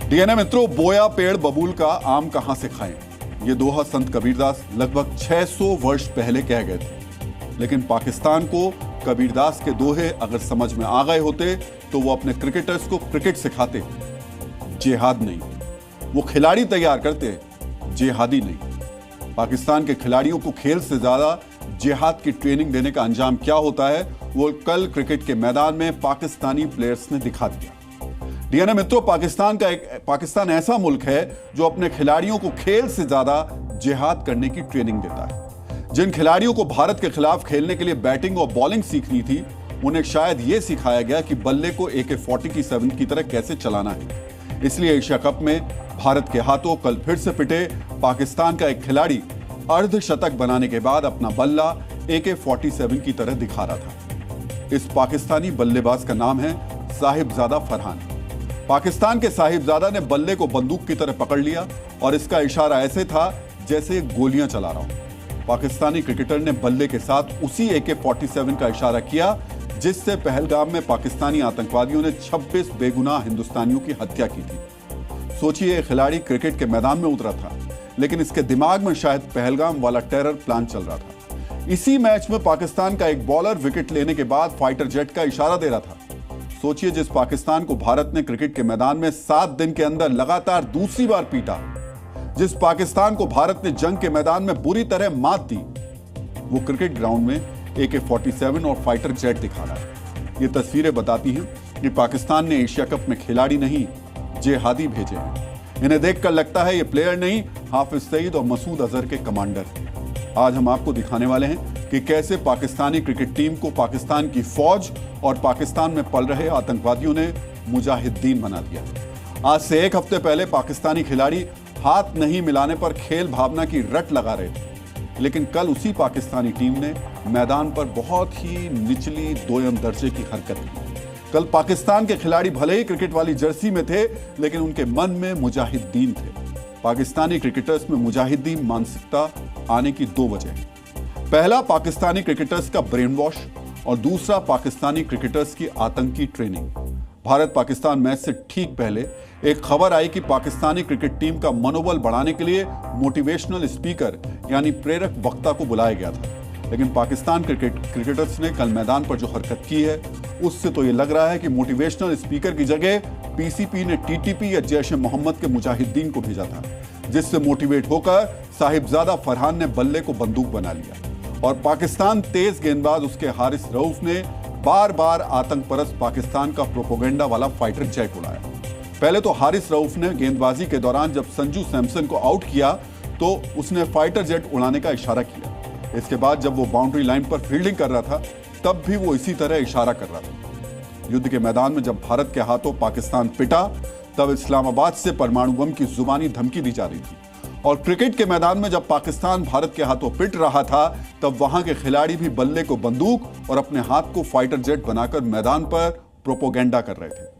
DNA मित्रों, बोया पेड़ बबूल का आम कहां से खाएं, ये दोहा संत कबीरदास लगभग 600 वर्ष पहले कह गए थे। लेकिन पाकिस्तान को कबीरदास के दोहे अगर समझ में आ गए होते तो वो अपने क्रिकेटर्स को क्रिकेट सिखाते, जिहाद नहीं। वो खिलाड़ी तैयार करते, जिहादी नहीं। पाकिस्तान के खिलाड़ियों को खेल से ज्यादा जिहाद की ट्रेनिंग देने का अंजाम क्या होता है, वो कल क्रिकेट के मैदान में पाकिस्तानी प्लेयर्स ने दिखा दिया। डीएनए मित्रों, पाकिस्तान ऐसा मुल्क है जो अपने खिलाड़ियों को खेल से ज्यादा जिहाद करने की ट्रेनिंग देता है। जिन खिलाड़ियों को भारत के खिलाफ खेलने के लिए बैटिंग और बॉलिंग सीखनी थी, उन्हें शायद यह सिखाया गया कि बल्ले को AK-47 की तरह कैसे चलाना है। इसलिए एशिया कप में भारत के हाथों कल फिर से पिटे पाकिस्तान का एक खिलाड़ी अर्धशतक बनाने के बाद अपना बल्ला AK-47 की तरह दिखा रहा था। इस पाकिस्तानी बल्लेबाज का नाम है साहिबजादा फरहान। पाकिस्तान के साहिबजादा ने बल्ले को बंदूक की तरह पकड़ लिया और इसका इशारा ऐसे था जैसे गोलियां चला रहा हो। पाकिस्तानी क्रिकेटर ने बल्ले के साथ उसी AK-47 का इशारा किया जिससे पहलगाम में पाकिस्तानी आतंकवादियों ने 26 बेगुनाह हिंदुस्तानियों की हत्या की थी। सोचिए, खिलाड़ी क्रिकेट के मैदान में उतरा था, लेकिन इसके दिमाग में शायद पहलगाम वाला टेरर प्लान चल रहा था। इसी मैच में पाकिस्तान का एक बॉलर विकेट लेने के बाद फाइटर जेट का इशारा दे रहा था। सोचिए, जिस पाकिस्तान को भारत ने क्रिकेट के मैदान में 7 दिन के अंदर लगातार दूसरी बार पीटा, जिस पाकिस्तान को भारत ने जंग के मैदान में बुरी तरह मात दी, वो क्रिकेट ग्राउंड में AK-47 और फाइटर जेट दिखा रहा है। ये तस्वीरें बताती हैं कि पाकिस्तान ने एशिया कप में खिलाड़ी नहीं, जिहादी भेजे हैं। इन्हें देखकर लगता है ये प्लेयर नहीं, हाफिज सईद और मसूद अजहर के कमांडर हैं। आज हम आपको दिखाने वाले हैं कि कैसे पाकिस्तानी क्रिकेट टीम को पाकिस्तान की फौज और पाकिस्तान में पल रहे आतंकवादियों ने मुजाहिदीन बना दिया। आज से एक हफ्ते पहले पाकिस्तानी खिलाड़ी हाथ नहीं मिलाने पर खेल भावना की रट लगा रहे थे, लेकिन कल उसी पाकिस्तानी टीम ने मैदान पर बहुत ही निचली दोयम दर्जे की हरकत की। कल पाकिस्तान के खिलाड़ी भले ही क्रिकेट वाली जर्सी में थे, लेकिन उनके मन में मुजाहिदीन थे। पाकिस्तानी क्रिकेटर्स में मुजाहिदीन मानसिकता आने की 2 वजह हैं। पहला, पाकिस्तानी क्रिकेटर्स का ब्रेन वॉश और दूसरा, पाकिस्तानी क्रिकेटर्स की आतंकी ट्रेनिंग। भारत पाकिस्तान मैच से ठीक पहले एक खबर आई कि पाकिस्तानी क्रिकेट टीम का मनोबल बढ़ाने के लिए मोटिवेशनल स्पीकर यानी प्रेरक वक्ता को बुलाया गया था। लेकिन पाकिस्तान क्रिकेटर्स ने कल मैदान पर जो हरकत की है, उससे तो ये लग रहा है कि मोटिवेशनल स्पीकर की जगह PCP ने TTP या जैश-ए-मोहम्मद के मुजाहिदीन को भेजा था, जिससे मोटिवेट होकर साहिबजादा फरहान ने बल्ले को बंदूक बना लिया और पाकिस्तान तेज गेंदबाज उसके हारिस रऊफ ने बार बार आतंक परस्त पाकिस्तान का प्रोपोगेंडा वाला फाइटर जेट उड़ाया। पहले तो हारिस रऊफ ने गेंदबाजी के दौरान जब संजू सैमसन को आउट किया तो उसने फाइटर जेट उड़ाने का इशारा किया। इसके बाद जब वो बाउंड्री लाइन पर फील्डिंग कर रहा था, तब भी वो इसी तरह इशारा कर रहा था। युद्ध के मैदान में जब भारत के हाथों पाकिस्तान पिटा, तब इस्लामाबाद से परमाणु बम की जुबानी धमकी दी जा रही थी। और क्रिकेट के मैदान में जब पाकिस्तान भारत के हाथों पिट रहा था, तब वहां के खिलाड़ी भी बल्ले को बंदूक और अपने हाथ को फाइटर जेट बनाकर मैदान पर प्रोपोगेंडा कर रहे थे।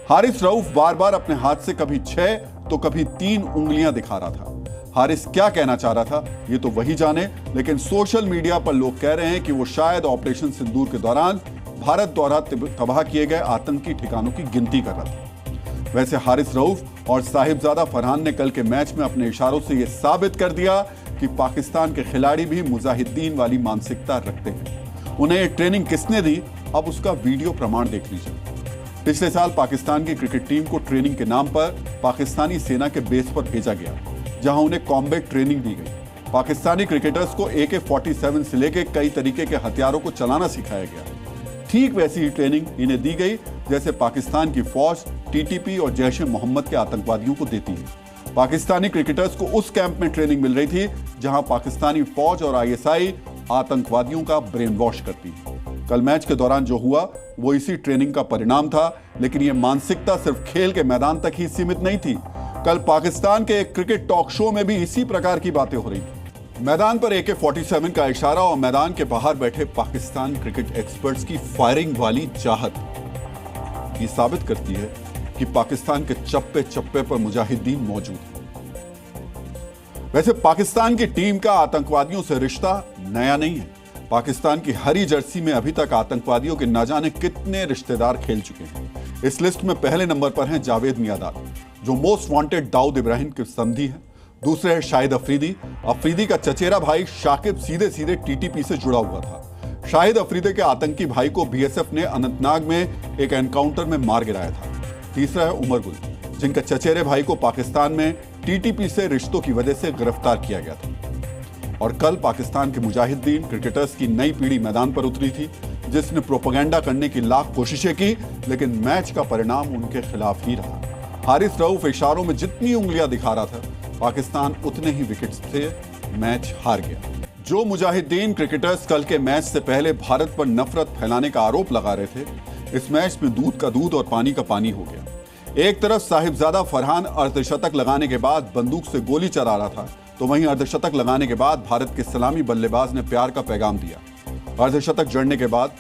हारिस रऊफ बार बार अपने हाथ से कभी 6 तो कभी 3 उंगलियां दिखा रहा था। हारिस क्या कहना चाह रहा था, ये तो वही जाने, लेकिन सोशल मीडिया पर लोग कह रहे हैं कि वो शायद ऑपरेशन सिंदूर के दौरान भारत द्वारा तबाह किए गए आतंकी ठिकानों की गिनती कर रहा था। वैसे हारिस रऊफ और साहिबजादा फरहान ने कल के मैच में अपने इशारों से यह साबित कर दिया कि पाकिस्तान के खिलाड़ी भी मुजाहिदीन वाली मानसिकता रखते हैं। उन्हें ये ट्रेनिंग किसने दी, अब उसका वीडियो प्रमाण देख लीजिए। पिछले साल पाकिस्तान की क्रिकेट टीम को ट्रेनिंग के नाम पर पाकिस्तानी सेना के बेस पर भेजा गया, जहां उन्हें कॉम्बैट ट्रेनिंग दी गई। पाकिस्तानी क्रिकेटर्स को AK-47 से लेकर कई तरीके के हथियारों को चलाना सिखाया गया। ठीक वैसी ही ट्रेनिंग इन्हें दी गई जैसे पाकिस्तान की फौज TTP और जैश-ए-मोहम्मद के आतंकवादियों को देती है। पाकिस्तानी क्रिकेटर्स को उस कैंप में ट्रेनिंग मिल रही थी जहां पाकिस्तानी फौज और ISI आतंकवादियों का ब्रेन वॉश करती है। कल मैच के दौरान जो हुआ वो इसी ट्रेनिंग का परिणाम था, लेकिन यह मानसिकता सिर्फ खेल के मैदान तक ही सीमित नहीं थी। कल पाकिस्तान के एक क्रिकेट टॉक शो में भी इसी प्रकार की बातें हो रही थी। मैदान पर AK-47 का इशारा और मैदान के बाहर बैठे पाकिस्तान क्रिकेट एक्सपर्ट्स की फायरिंग वाली चाहत ये साबित करती है कि पाकिस्तान के चप्पे चप्पे पर मुजाहिदीन मौजूद हैं। वैसे पाकिस्तान की टीम का आतंकवादियों से रिश्ता नया नहीं है। पाकिस्तान की हरी जर्सी में अभी तक आतंकवादियों के न जाने कितने रिश्तेदार खेल चुके हैं। इस लिस्ट में पहले नंबर पर हैं जावेद मियांदाद। जो मोस्ट वांटेड दाऊद इब्राहिम के समधी हैं। दूसरे है शाहिद अफरीदी। अफरीदी का चचेरा भाई शाकिब सीधे सीधे टीटीपी से जुड़ा हुआ था। शाहिद अफरीदी के आतंकी भाई को बीएसएफ ने अनंतनाग में एक एनकाउंटर में मार गिराया था। तीसरा है उमर गुल, जिनका चचेरे भाई को पाकिस्तान में टीटीपी से रिश्तों की वजह से गिरफ्तार किया गया था। और कल पाकिस्तान के मुजाहिदीन क्रिकेटर्स की नई पीढ़ी मैदान पर उतरी थी, जिसने प्रोपेगेंडा करने की लाख कोशिशें की, लेकिन मैच का परिणाम उनके खिलाफ ही रहा। हारिस रऊफ इशारों में जितनी उंगलियां दिखा रहा था, पाकिस्तान उतने ही विकेट से मैच हार गया। जो मुजाहिदीन क्रिकेटर्स कल के मैच से पहले भारत पर नफरत फैलाने का आरोप लगा रहे थे, इस मैच में दूध का दूध और पानी का पानी हो गया। एक तरफ साहिबजादा फरहान अर्धशतक लगाने के बाद बंदूक से गोली चला रहा था, तो वहीं अर्धशतक लगाने के बाद भारत के सलामी बल्लेबाज ने प्यार का पैगाम दिया। अर्धशतक जड़ने के बाद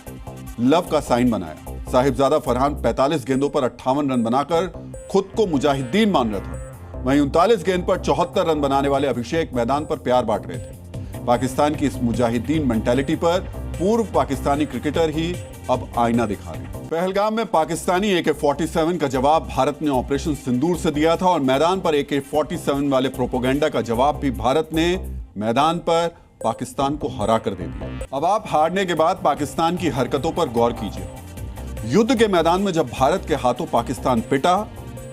लव का साइन बनाया। साहिबजादा फरहान 45 गेंदों पर 58 रन बनाकर खुद को मुजाहिदीन मान रहा था। वहीं 39 गेंद पर 74 रन बनाने वाले अभिषेक मैदान पर प्यार बांट रहे थे। पाकिस्तान की इस मुजाहिदीन मेंटालिटी पर पूर्व पाकिस्तानी क्रिकेटर ही अब आईना दिखा रहे। पहलगाम में पाकिस्तानी AK-47 का जवाब भारत ने ऑपरेशन सिंदूर से दिया था और मैदान पर AK-47 वाले प्रोपेगेंडा का जवाब भी भारत ने मैदान पर पाकिस्तान को हरा कर दे दिया। अब आप हारने के बाद पाकिस्तान की हरकतों पर गौर कीजिए। युद्ध के मैदान में जब भारत के हाथों पाकिस्तान पिटा,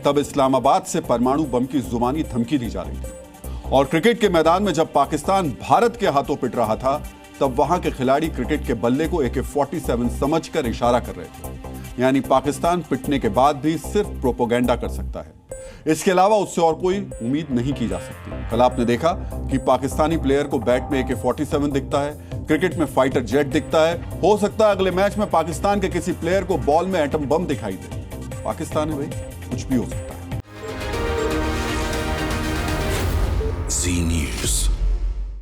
तब इस्लामाबाद से परमाणु बम की जुबानी धमकी दी जा रही थी। और क्रिकेट के मैदान में जब पाकिस्तान भारत के हाथों पिट रहा था, तब वहां के खिलाड़ी क्रिकेट के बल्ले को AK-47 समझकर इशारा कर रहे थे। यानी पाकिस्तान पिटने के बाद भी सिर्फ प्रोपेगेंडा कर सकता है, इसके अलावा उससे और कोई उम्मीद नहीं की जा सकती। कल आपने देखा कि पाकिस्तानी प्लेयर को बैट में AK-47 दिखता है, क्रिकेट में फाइटर जेट दिखता है। हो सकता है अगले मैच में पाकिस्तान के किसी प्लेयर को बॉल में एटम बम दिखाई दे। पाकिस्तान है भाई, कुछ भी हो सकता है। Z News.